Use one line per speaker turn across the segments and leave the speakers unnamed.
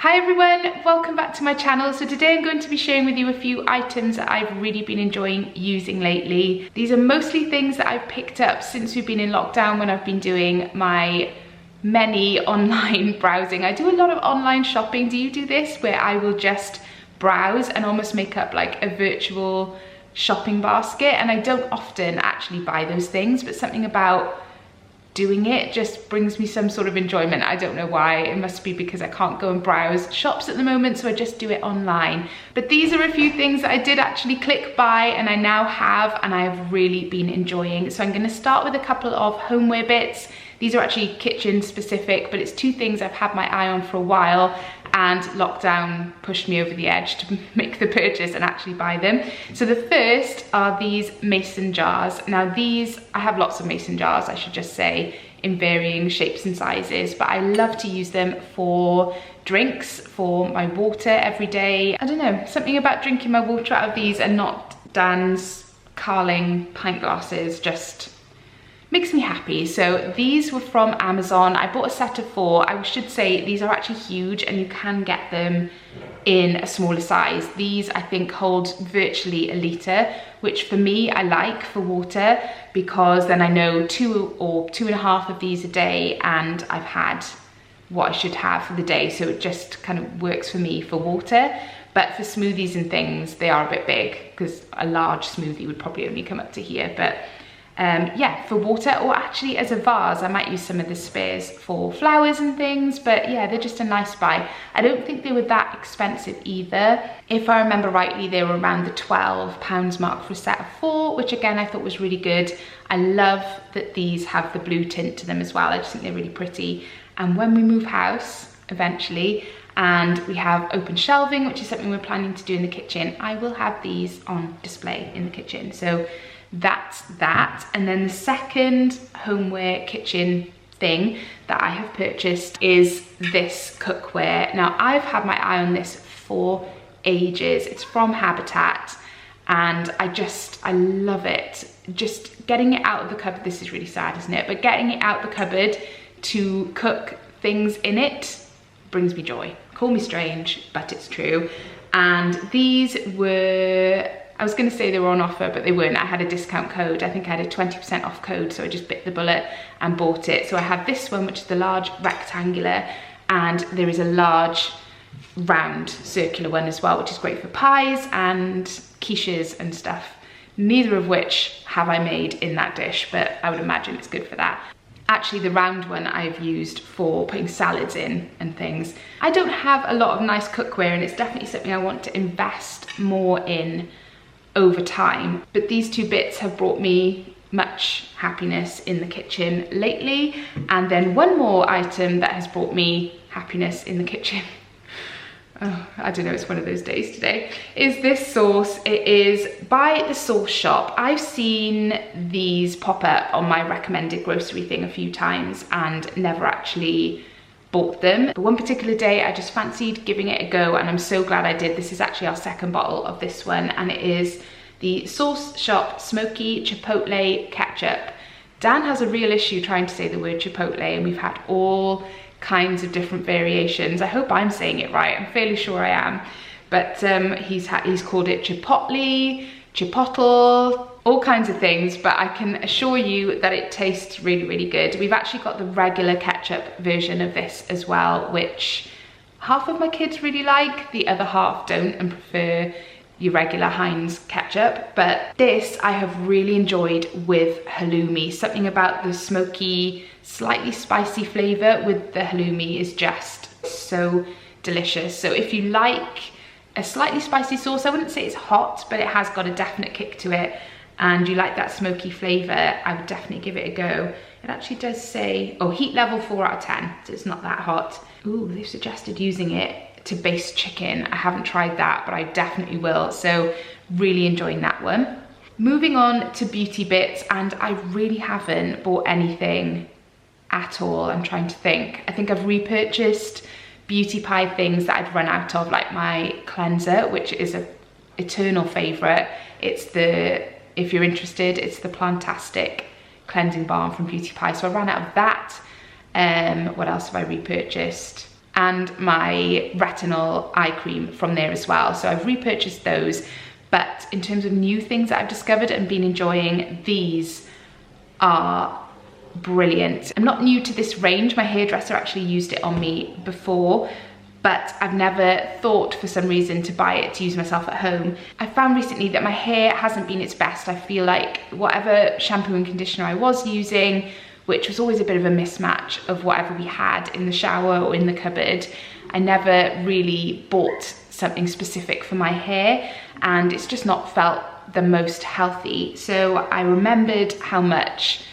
Hi everyone, welcome back to my channel. So today I'm going to be sharing with you a few items that I've really been enjoying using lately. These are mostly things that I've picked up since we've been in lockdown when I've been doing my many online browsing. I do a lot of online shopping. Do you do this? Where I will just browse and almost make up like a virtual shopping basket, and I don't often actually buy those things, but something about doing it just brings me some sort of enjoyment. I don't know why. It must be because I can't go and browse shops at the moment, so I just do it online. But these are a few things that I did actually click buy and I now have, and I've really been enjoying. So I'm going to start with a couple of homeware bits. These are actually kitchen specific, but it's two things I've had my eye on for a while, and lockdown pushed me over the edge to make the purchase and actually buy them. So the first are these mason jars. Now these, I have lots of mason jars, I should just say, in varying shapes and sizes, but I love to use them for drinks, for my water every day. I don't know, something about drinking my water out of these and not Dan's Carling pint glasses just makes me happy. So these were from Amazon. I bought a set of 4. I should say these are actually huge and you can get them in a smaller size. These I think hold virtually a litre, which for me I like for water, because then I know 2 or 2.5 of these a day and I've had what I should have for the day. So it just kind of works for me for water. But for smoothies and things, they are a bit big, because a large smoothie would probably only come up to here. But yeah, for water, or actually as a vase, I might use some of the spares for flowers and things, but yeah, they're just a nice buy. I don't think they were that expensive either. If I remember rightly, they were around the £12 mark for a set of 4, which again, I thought was really good. I love that these have the blue tint to them as well. I just think they're really pretty. And when we move house, eventually, and we have open shelving, which is something we're planning to do in the kitchen, I will have these on display in the kitchen. So that's that. And then the second homeware kitchen thing that I have purchased is this cookware. Now I've had my eye on this for ages. It's from Habitat and I love it. Just getting it out of the cupboard, this is really sad, isn't it? But getting it out the cupboard to cook things in it brings me joy. Call me strange, but it's true. And these were, I was going to say they were on offer, but they weren't. I had a discount code. I think I had a 20% off code, so I just bit the bullet and bought it. So I have this one, which is the large rectangular, and there is a large round circular one as well, which is great for pies and quiches and stuff. Neither of which have I made in that dish, but I would imagine it's good for that. Actually, the round one I've used for putting salads in and things. I don't have a lot of nice cookware, and it's definitely something I want to invest more in over time, but these two bits have brought me much happiness in the kitchen lately. And then one more item that has brought me happiness in the kitchen, oh, I don't know, it's one of those days today, is this sauce. It is by the Sauce Shop. I've seen these pop up on my recommended grocery thing a few times and never actually bought them. But one particular day I just fancied giving it a go, and I'm so glad I did. This is actually our second bottle of this one, and it is the Sauce Shop Smoky Chipotle Ketchup. Dan has a real issue trying to say the word Chipotle, and we've had all kinds of different variations. I hope I'm saying it right. I'm fairly sure I am. But he's called it Chipotle, Chipotle, all kinds of things, but I can assure you that it tastes really, really good. We've actually got the regular ketchup version of this as well, which half of my kids really like, the other half don't and prefer your regular Heinz ketchup. But this I have really enjoyed with halloumi. Something about the smoky, slightly spicy flavor with the halloumi is just so delicious. So if you like a slightly spicy sauce, I wouldn't say it's hot, but it has got a definite kick to it, and you like that smoky flavor, I would definitely give it a go. It actually does say, oh, heat level 4 out of 10, so it's not that hot. Ooh, they've suggested using it to baste chicken. I haven't tried that, but I definitely will. So really enjoying that one. Moving on to beauty bits, and I really haven't bought anything at all. I'm trying to think. I think I've repurchased beauty pie things that I'd run out of, like my cleanser, which is an eternal favorite. It's the, if you're interested, it's the Plantastic cleansing balm from Beauty Pie. So I ran out of that. What else have I repurchased? and my retinol eye cream from there as well. So I've repurchased those. But in terms of new things that I've discovered and been enjoying, these are brilliant. I'm not new to this range. My hairdresser actually used it on me before, but I've never thought for some reason to buy it to use myself at home. I found recently that my hair hasn't been its best. I feel like whatever shampoo and conditioner I was using, which was always a bit of a mismatch of whatever we had in the shower or in the cupboard, I never really bought something specific for my hair, and it's just not felt the most healthy. So I remembered how much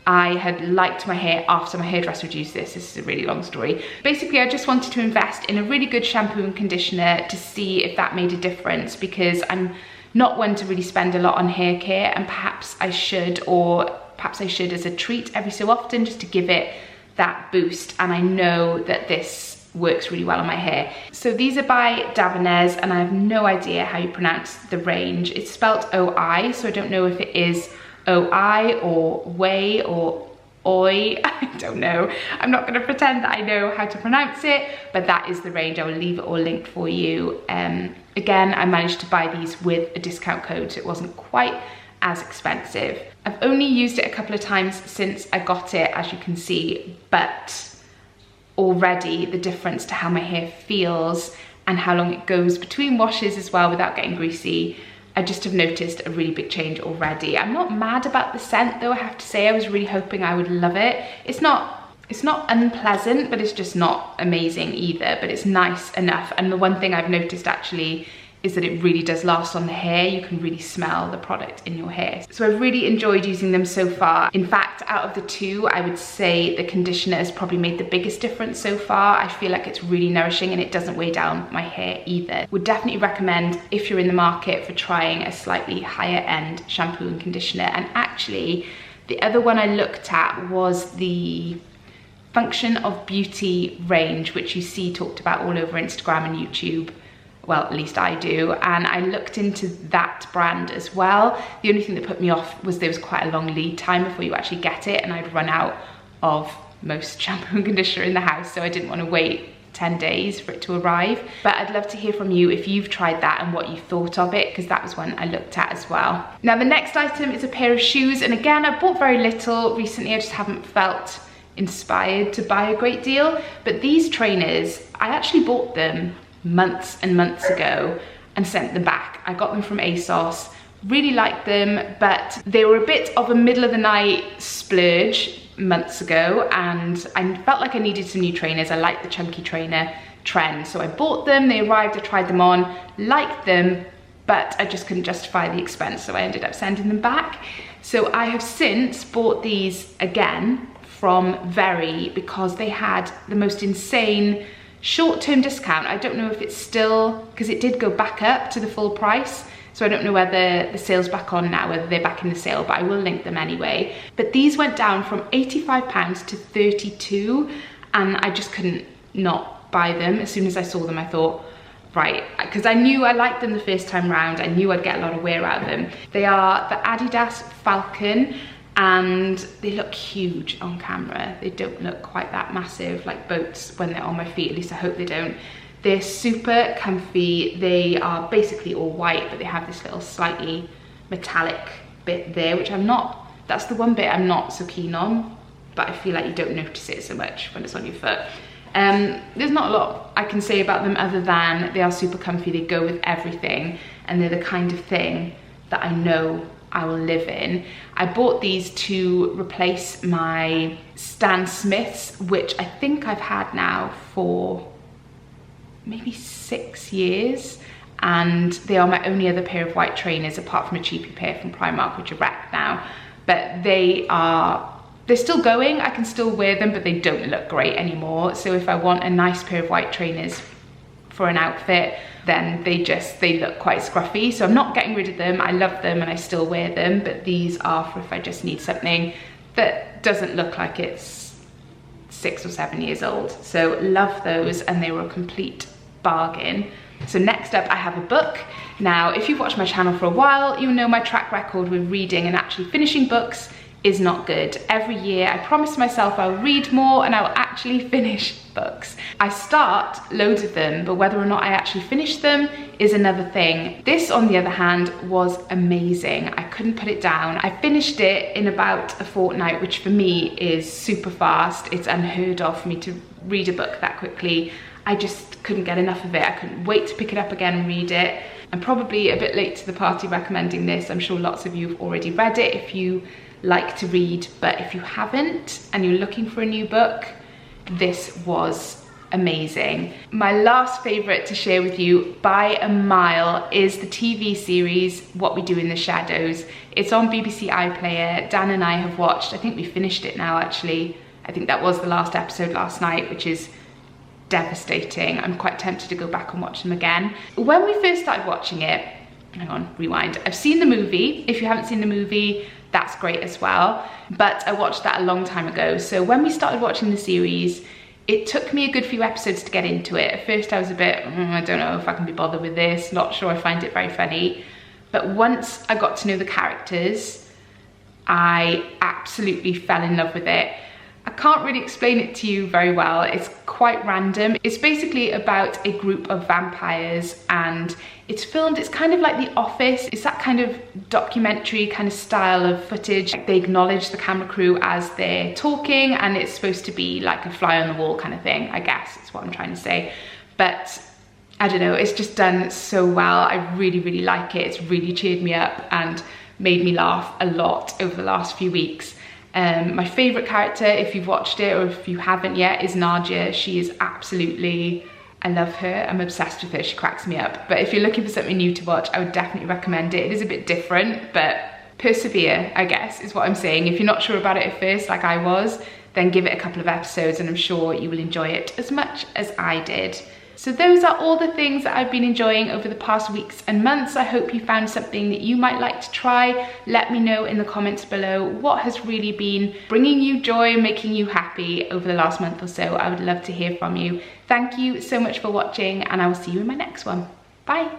I had liked my hair after my hairdresser would use this. This is a really long story. Basically, I just wanted to invest in a really good shampoo and conditioner to see if that made a difference, because I'm not one to really spend a lot on hair care, and perhaps I should, or perhaps I should as a treat every so often, just to give it that boost. And I know that this works really well on my hair. So these are by Davines, and I have no idea how you pronounce the range. It's spelled O-I, so I don't know if it is O-I or way or oi, I don't know. I'm not gonna pretend that I know how to pronounce it, but that is the range. I will leave it all linked for you. Again, I managed to buy these with a discount code, so it wasn't quite as expensive. I've only used it a couple of times since I got it, as you can see, but already the difference to how my hair feels and how long it goes between washes as well without getting greasy, I just have noticed a really big change already. I'm not mad about the scent though, I have to say. I was really hoping I would love it. It's not unpleasant, but it's just not amazing either, but it's nice enough. And the one thing I've noticed actually is that it really does last on the hair. You can really smell the product in your hair. So I've really enjoyed using them so far. In fact, out of the two, I would say the conditioner has probably made the biggest difference so far. I feel like it's really nourishing and it doesn't weigh down my hair either. Would definitely recommend if you're in the market for trying a slightly higher end shampoo and conditioner. And actually, the other one I looked at was the Function of Beauty range, which you see talked about all over Instagram and YouTube. Well, at least I do. And I looked into that brand as well. The only thing that put me off was there was quite a long lead time before you actually get it, and I'd run out of most shampoo and conditioner in the house, so I didn't want to wait 10 days for it to arrive. But I'd love to hear from you if you've tried that and what you thought of it, because that was one I looked at as well. Now the next item is a pair of shoes, and again, I bought very little recently. I just haven't felt inspired to buy a great deal. But these trainers, I actually bought them months and months ago and sent them back. I got them from ASOS, really liked them, but they were a bit of a middle of the night splurge months ago, and I felt like I needed some new trainers. I liked the chunky trainer trend, so I bought them. They arrived, I tried them on, liked them, but I just couldn't justify the expense, so I ended up sending them back. So I have since bought these again from Very, because they had the most insane short-term discount. I don't know if it's still, because it did go back up to the full price, so I don't know whether the sale's back on now, whether they're back in the sale, but I will link them anyway. But these went down from £85 to 32, and I just couldn't not buy them. As soon as I saw them, I thought, right, because I knew I liked them the first time round. I knew I'd get a lot of wear out of them. They are the Adidas Falcon, and they look huge on camera. They don't look quite that massive like boats when they're on my feet, at least I hope they don't. They're super comfy. They are basically all white, but they have this little slightly metallic bit there, which that's the one bit I'm not so keen on, but I feel like you don't notice it so much when it's on your foot. There's not a lot I can say about them other than they are super comfy. They go with everything, and they're the kind of thing that I know I will live in. I bought these to replace my Stan Smiths, which I think I've had now for maybe 6 years, and they are my only other pair of white trainers apart from a cheapy pair from Primark, which are wrecked now. But they're still going. I can still wear them, but they don't look great anymore. So if I want a nice pair of white trainers for an outfit, then they look quite scruffy. So I'm not getting rid of them. I love them and I still wear them, but these are for if I just need something that doesn't look like it's 6 or 7 years old. So love those, and they were a complete bargain. So next up I have a book. Now, if you've watched my channel for a while, you know my track record with reading and actually finishing books is not good. Every year I promise myself I'll read more and I'll actually finish books. I start loads of them, but whether or not I actually finish them is another thing. This, on the other hand, was amazing. I couldn't put it down. I finished it in about a fortnight, which for me is super fast. It's unheard of for me to read a book that quickly. I just couldn't get enough of it. I couldn't wait to pick it up again and read it. I'm probably a bit late to the party recommending this. I'm sure lots of you have already read it if you like to read, but if you haven't and you're looking for a new book, this was amazing. My last favourite to share with you by a mile is the TV series What We Do in the Shadows. It's on BBC iPlayer. Dan and I have watched, I think we finished it now actually. I think that was the last episode last night, which is devastating. I'm quite tempted to go back and watch them again. When we first started watching it, hang on, rewind. I've seen the movie. If you haven't seen the movie, that's great as well. But I watched that a long time ago. So when we started watching the series, it took me a good few episodes to get into it. At first I was a bit, I don't know if I can be bothered with this. Not sure I find it very funny. But once I got to know the characters, I absolutely fell in love with it. I can't really explain it to you very well. It's quite random. It's basically about a group of vampires and it's filmed, it's kind of like The Office. It's that kind of documentary kind of style of footage. They acknowledge the camera crew as they're talking and it's supposed to be like a fly on the wall kind of thing, I guess is what I'm trying to say. But I don't know, it's just done so well. I really, really like it. It's really cheered me up and made me laugh a lot over the last few weeks. My favourite character, if you've watched it or if you haven't yet, is Nadia. She is absolutely, I love her. I'm obsessed with her. She cracks me up. But if you're looking for something new to watch, I would definitely recommend it. It is a bit different, but persevere, I guess, is what I'm saying. If you're not sure about it at first, like I was, then give it a couple of episodes and I'm sure you will enjoy it as much as I did. So those are all the things that I've been enjoying over the past weeks and months. I hope you found something that you might like to try. Let me know in the comments below what has really been bringing you joy, making you happy over the last month or so. I would love to hear from you. Thank you so much for watching and I will see you in my next one. Bye.